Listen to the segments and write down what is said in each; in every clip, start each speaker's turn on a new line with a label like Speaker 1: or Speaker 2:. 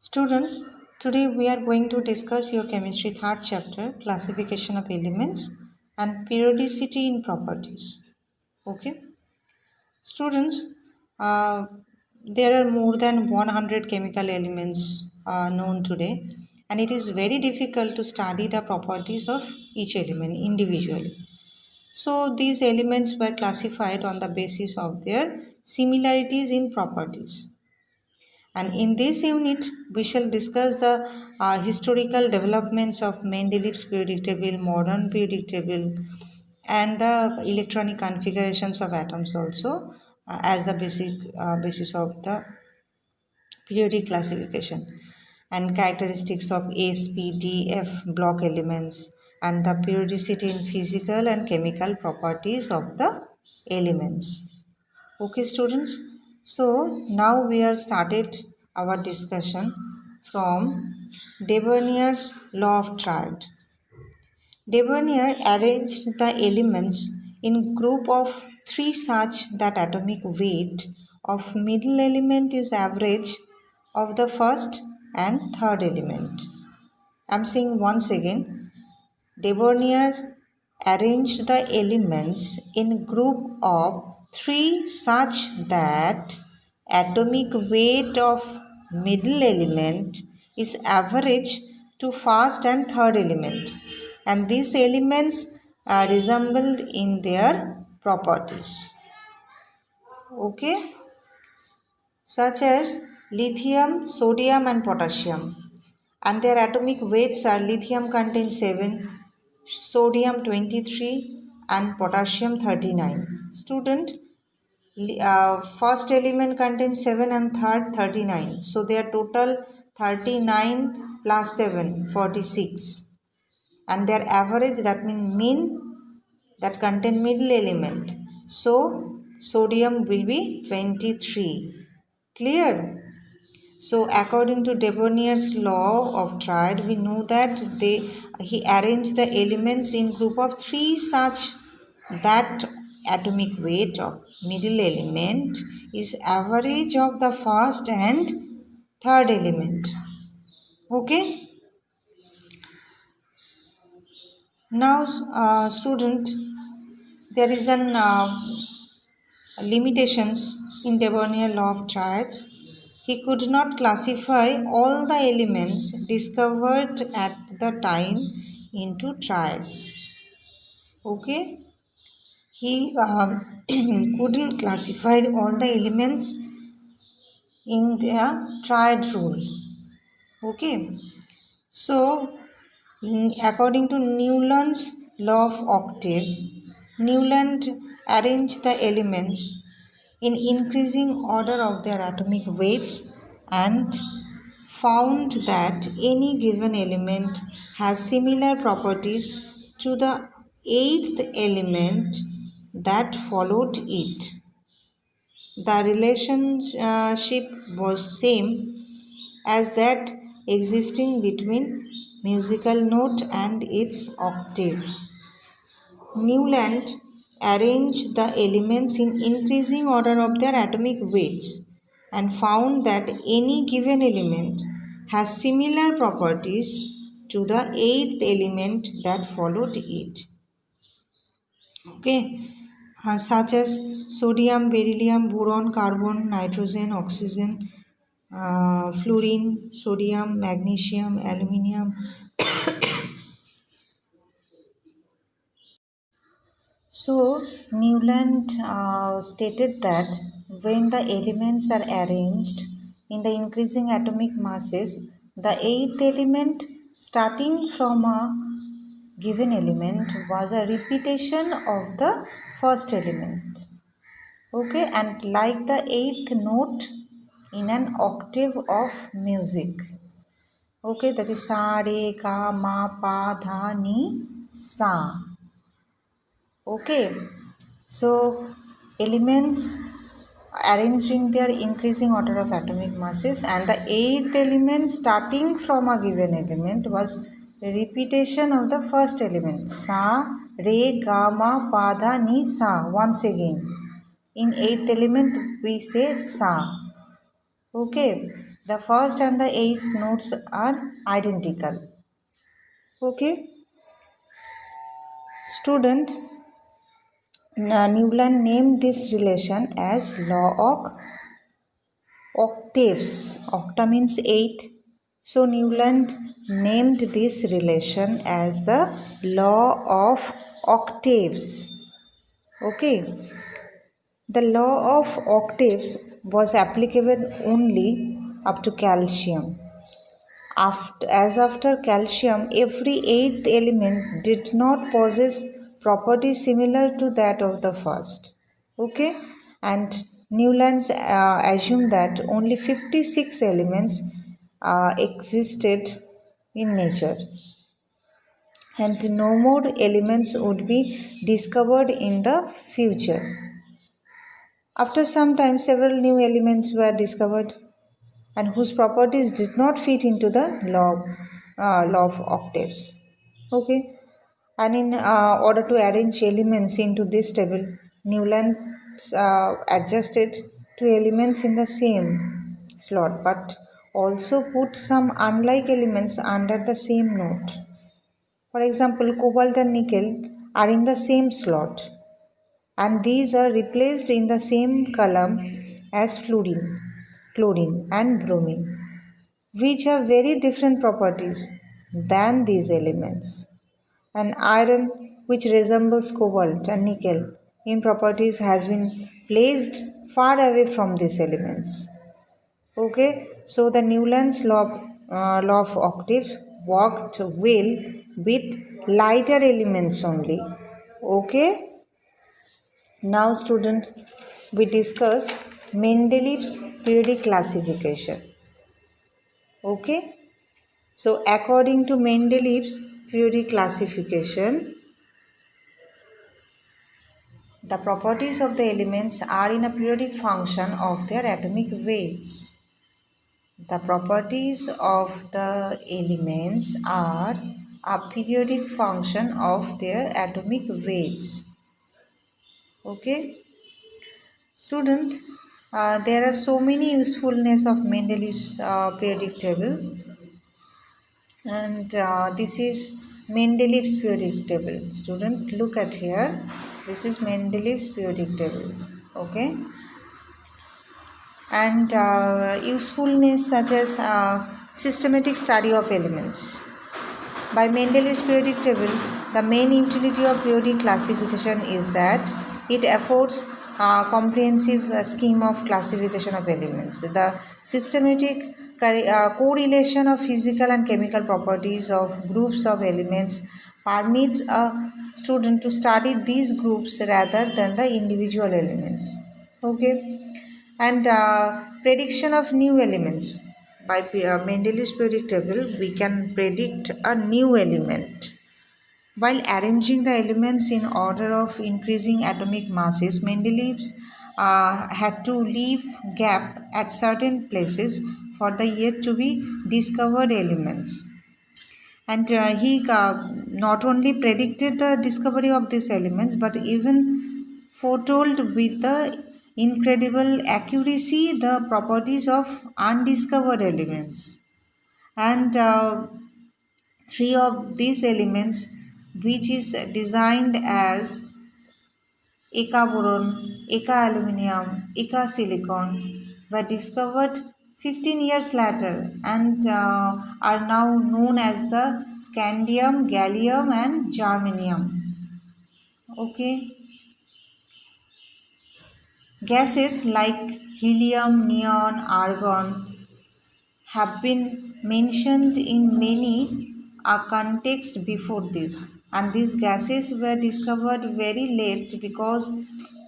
Speaker 1: Students, today we are going to discuss your chemistry third chapter, classification of elements and periodicity in properties. Okay, students, uh, there are more than 100 chemical elements known today, and it is very difficult to study the properties of each element individually. So these elements were classified on the basis of their similarities in properties. And in this unit, we shall discuss the historical developments of Mendeleev's periodic table, modern periodic table, and the electronic configurations of atoms also as the basis of the periodic classification, and characteristics of S, P, D, F block elements, and the periodicity in physical and chemical properties of the elements. Okay, students. So now we are started our discussion from Debrunier's law of triad. Debrunier arranged the elements in group of three such that atomic weight of middle element is average of the first and third element. I am saying once again, Debrunier arranged the elements in group of three such that atomic weight of middle element is average to first and third element, and these elements are resembled in their properties. Okay, such as lithium, sodium and potassium, and their atomic weights are lithium contains 7, sodium 23 and potassium 39. Student, first element contains 7 and third 39. So their total 39 plus 7 46. And their average, that means mean, that contain middle element. So sodium will be 23. Clear? So according to Debrunier's law of triad, we know that he arranged the elements in group of three such that atomic weight of middle element is average of the first and third element. Okay. Now, student, there is an limitations in Debrunier law of triads. He could not classify all the elements discovered at the time into triads. Okay, he couldn't classify all the elements in their triad rule. Okay, so according to Newland's law of octave, Newland arranged the elements in increasing order of their atomic weights and found that any given element has similar properties to the eighth element that followed it. The relationship was same as that existing between musical note and its octave. Newland arranged the elements in increasing order of their atomic weights and found that any given element has similar properties to the eighth element that followed it. Okay, such as sodium, beryllium, boron, carbon, nitrogen, oxygen, fluorine, sodium, magnesium, aluminium. So, Newland stated that when the elements are arranged in the increasing atomic masses, the eighth element starting from a given element was a repetition of the first element. Okay, and like the eighth note in an octave of music. Okay, that is sa, re, ga, ma, pa, dha, ni, sa. Okay, so elements arranged in their increasing order of atomic masses, and the eighth element starting from a given element was a repetition of the first element. Sa, re, ga, ma, pa, dha, ni, sa. Once again, in eighth element we say sa. Okay, The first and the eighth notes are identical. Okay, student, Newland named this relation as law of octaves. Octa means 8. So Newland named this relation as the law of octaves. Okay. The law of octaves was applicable only up to calcium. After calcium, every eighth element did not possess properties similar to that of the first. Okay, and Newlands assumed that only 56 elements existed in nature, and no more elements would be discovered in the future. After some time, several new elements were discovered and whose properties did not fit into the law of octaves. Okay, and in order to arrange elements into this table, Newland adjusted two elements in the same slot, but also put some unlike elements under the same note. For example, cobalt and nickel are in the same slot, and these are replaced in the same column as fluorine, chlorine, and bromine, which have very different properties than these elements. And iron, which resembles cobalt and nickel in properties, has been placed far away from these elements. Okay, so the Newland's law of octave worked well with lighter elements only. Okay, now student, we discuss Mendeleev's periodic classification. Okay, so according to Mendeleev's periodic classification, the properties of the elements are in a periodic function of their atomic weights. The properties of the elements are a periodic function of their atomic weights. Okay, student, there are so many usefulness of Mendeleev's periodic table, and this is Mendeleev's periodic table. Student, look at here. This is Mendeleev's periodic table. Okay, and usefulness such as systematic study of elements. By Mendeleev's periodic table, the main utility of periodic classification is that it affords a comprehensive scheme of classification of elements. The systematic correlation of physical and chemical properties of groups of elements permits a student to study these groups rather than the individual elements. Okay, and prediction of new elements. By Mendeleev's periodic table, we can predict a new element. While arranging the elements in order of increasing atomic masses, Mendeleev's had to leave gap at certain places for the yet to be discovered elements. And he not only predicted the discovery of these elements, but even foretold with the incredible accuracy the properties of undiscovered elements. And three of these elements, which is designed as Eka boron, Eka aluminium, Eka silicon, were discovered 15 years later and are now known as the scandium, gallium, and germanium. Okay. Gases like helium, neon, argon have been mentioned in many a context before this, and these gases were discovered very late because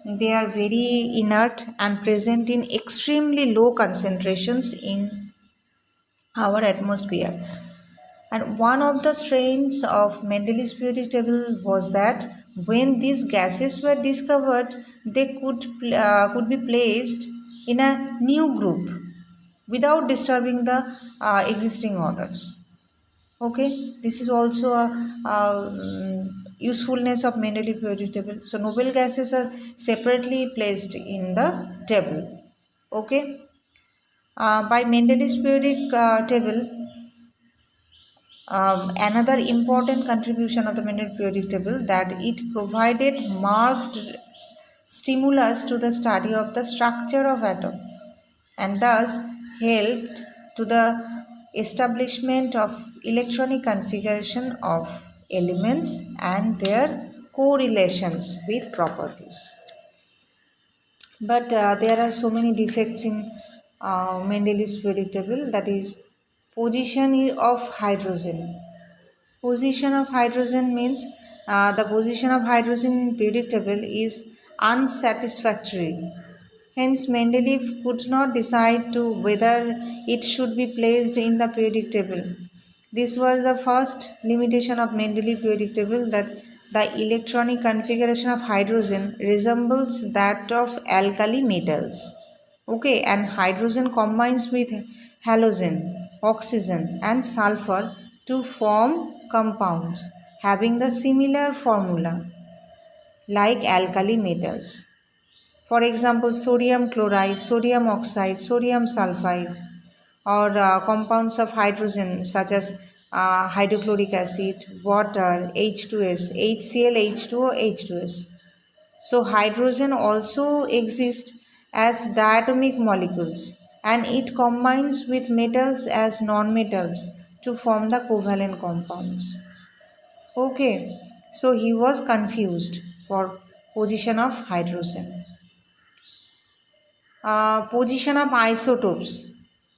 Speaker 1: they are very inert and present in extremely low concentrations in our atmosphere. And one of the strengths of Mendeleev's periodic table was that when these gases were discovered, they could be placed in a new group without disturbing the existing orders. Okay, this is also a usefulness of Mendeleev periodic table. So noble gases are separately placed in the table. Okay. By Mendeleev's periodic table, another important contribution of the Mendeleev periodic table that it provided marked stimulus to the study of the structure of atom and thus helped to the establishment of electronic configuration of elements and their correlations with properties. But there are so many defects in Mendeleev's periodic table, that is position of hydrogen. Position of hydrogen means the position of hydrogen in periodic table is unsatisfactory. Hence, Mendeleev could not decide to whether it should be placed in the periodic table. This was the first limitation of Mendeleev periodic table, that the electronic configuration of hydrogen resembles that of alkali metals. Okay, and hydrogen combines with halogen, oxygen, and sulfur to form compounds having the similar formula like alkali metals. For example, sodium chloride, sodium oxide, sodium sulfide, or compounds of hydrogen such as hydrochloric acid, water, H2S, HCl, H2O, H2S. So, hydrogen also exists as diatomic molecules and it combines with metals as nonmetals to form the covalent compounds. Okay, so he was confused for position of hydrogen. Position of isotopes.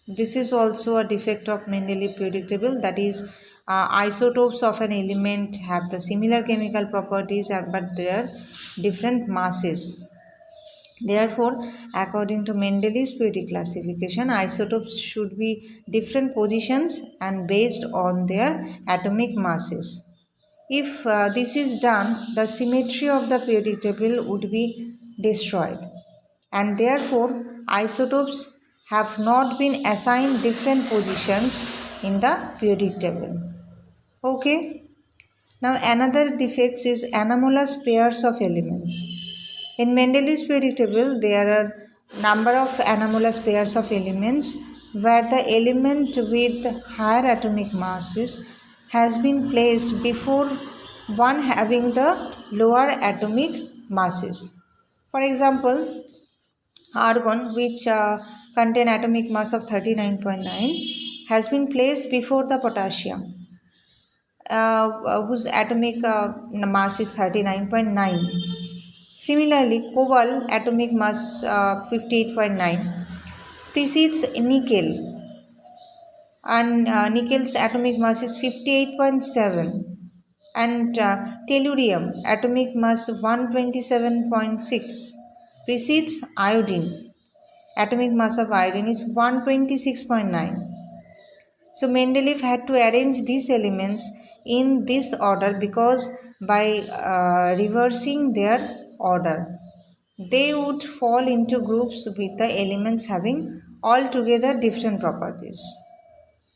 Speaker 1: This is also a defect of Mendeleev periodic table, that is isotopes of an element have the similar chemical properties but they are different masses. Therefore, according to Mendeleev's periodic classification, isotopes should be different positions and based on their atomic masses. If this is done, the symmetry of the periodic table would be destroyed, and therefore isotopes have not been assigned different positions in the periodic table. Okay. Now another defect is anomalous pairs of elements. In Mendeleev's periodic table, there are number of anomalous pairs of elements where the element with higher atomic masses has been placed before one having the lower atomic masses. For example, argon, which contain atomic mass of 39.9, has been placed before the potassium, whose atomic mass is 39.9. Similarly, cobalt atomic mass 58.9 precedes nickel, and nickel's atomic mass is 58.7, and tellurium atomic mass 127.6 precedes iodine. Atomic mass of iodine is 126.9. So Mendeleev had to arrange these elements in this order because by reversing their order, they would fall into groups with the elements having altogether different properties.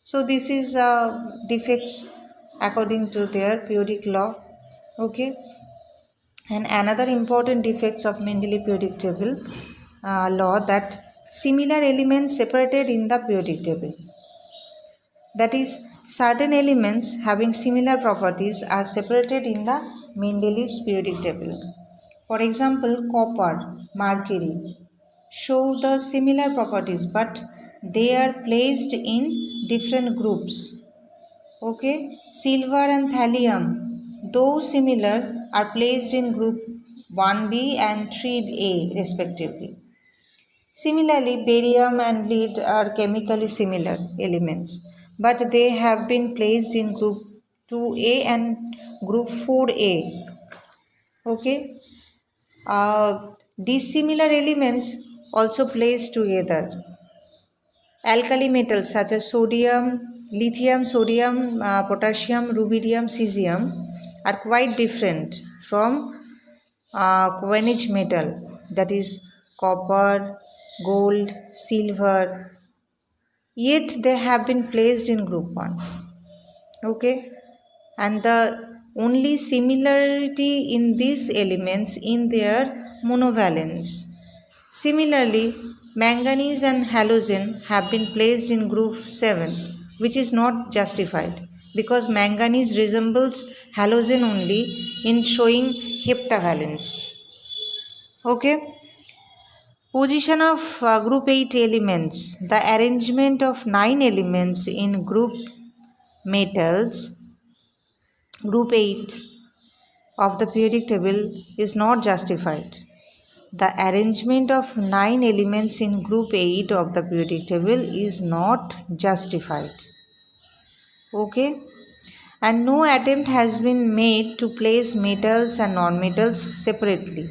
Speaker 1: So this is defects according to their periodic law. Okay. And another important defects of Mendeleev periodic table law, that similar elements separated in the periodic table. That is, certain elements having similar properties are separated in the Mendeleev's periodic table. For example, copper, mercury show the similar properties but they are placed in different groups. Okay, silver and thallium, though similar, are placed in group 1b and 3a respectively. Similarly, barium and lead are chemically similar elements, but they have been placed in group 2a and group 4a. Okay, these similar elements also placed together. Alkali metals such as sodium, lithium, sodium, potassium, rubidium, cesium are quite different from coinage metal, that is copper, gold, silver, yet they have been placed in group 1. Okay, and the only similarity in these elements in their monovalence. Similarly, Manganese and halogen have been placed in group 7, which is not justified because manganese resembles halogen only in showing heptavalence. Okay. Position of group 8 elements. The arrangement of 9 elements in group metals, group 8 of the periodic table is not justified. The arrangement of 9 elements in group 8 of the periodic table is not justified. Okay. And no attempt has been made to place metals and non-metals separately.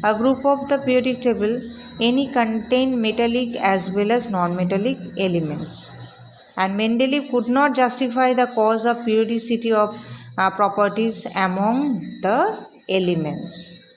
Speaker 1: A group of the periodic table any contain metallic as well as non-metallic elements. And Mendeleev could not justify the cause of periodicity of properties among the elements.